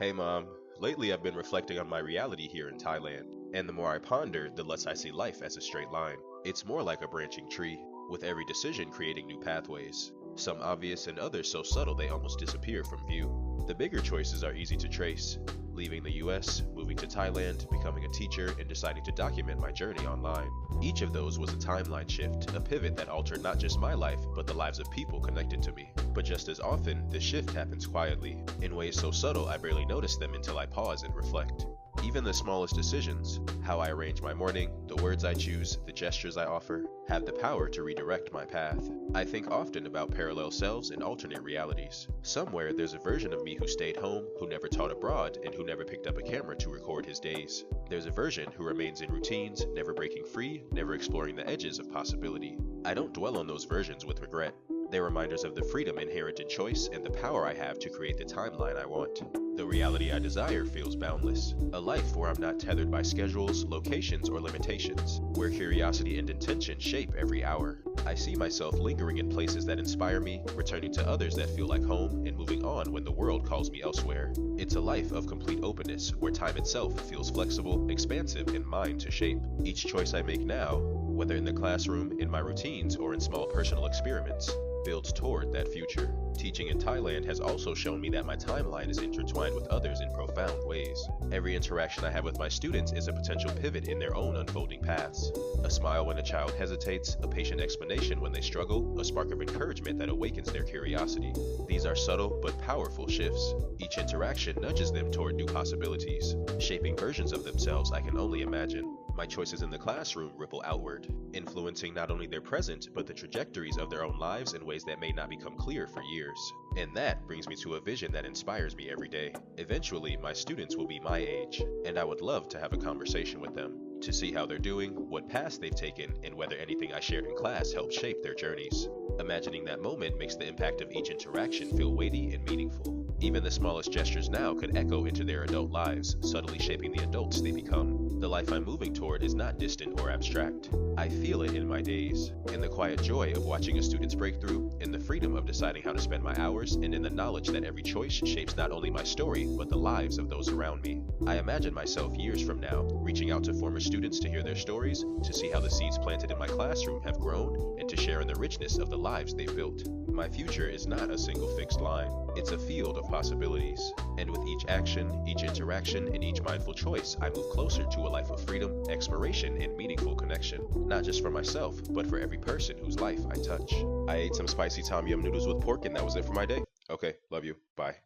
Hey mom, lately I've been reflecting on my reality here in Thailand, and the more I ponder, the less I see life as a straight line. It's more like a branching tree, with every decision creating new pathways. Some obvious and others so subtle they almost disappear from view. The bigger choices are easy to trace. Leaving the US, moving to Thailand, becoming a teacher, and deciding to document my journey online. Each of those was a timeline shift, a pivot that altered not just my life, but the lives of people connected to me. But just as often, the shift happens quietly, in ways so subtle I barely notice them until I pause and reflect. Even the smallest decisions, how I arrange my morning, the words I choose, the gestures I offer, have the power to redirect my path. I think often about parallel selves and alternate realities. Somewhere there's a version of me who stayed home, who never taught abroad, and who never picked up a camera to record his days. There's a version who remains in routines, never breaking free, never exploring the edges of possibility. I don't dwell on those versions with regret. They're reminders of the freedom inherent in choice and the power I have to create the timeline I want. The reality I desire feels boundless. A life where I'm not tethered by schedules, locations, or limitations. Where curiosity and intention shape every hour. I see myself lingering in places that inspire me, returning to others that feel like home, and moving on when the world calls me elsewhere. It's a life of complete openness, where time itself feels flexible, expansive, and mine to shape. Each choice I make now, whether in the classroom, in my routines, or in small personal experiments, builds toward that future. Teaching in Thailand has also shown me that my timeline is intertwined with others in profound ways. Every interaction I have with my students is a potential pivot in their own unfolding paths. A smile when a child hesitates, a patient explanation when they struggle, a spark of encouragement that awakens their curiosity. These are subtle but powerful shifts. Each interaction nudges them toward new possibilities, shaping versions of themselves I can only imagine. My choices in the classroom ripple outward, influencing not only their present, but the trajectories of their own lives in ways that may not become clear for years. And that brings me to a vision that inspires me every day. Eventually, my students will be my age, and I would love to have a conversation with them, to see how they're doing, what paths they've taken, and whether anything I shared in class helped shape their journeys. Imagining that moment makes the impact of each interaction feel weighty and meaningful. Even the smallest gestures now could echo into their adult lives, subtly shaping the adults they become. The life I'm moving toward is not distant or abstract. I feel it in my days, in the quiet joy of watching a student's breakthrough, in the freedom of deciding how to spend my hours, and in the knowledge that every choice shapes not only my story, but the lives of those around me. I imagine myself years from now, reaching out to former students to hear their stories, to see how the seeds planted in my classroom have grown, and to share in the richness of the lives they've built. My future is not a single fixed line. It's a field of possibilities. And with each action, each interaction, and each mindful choice, I move closer to a life of freedom, exploration, and meaningful connection. Not just for myself, but for every person whose life I touch. I ate some spicy tom yum noodles with pork, and that was it for my day. Okay, love you. Bye.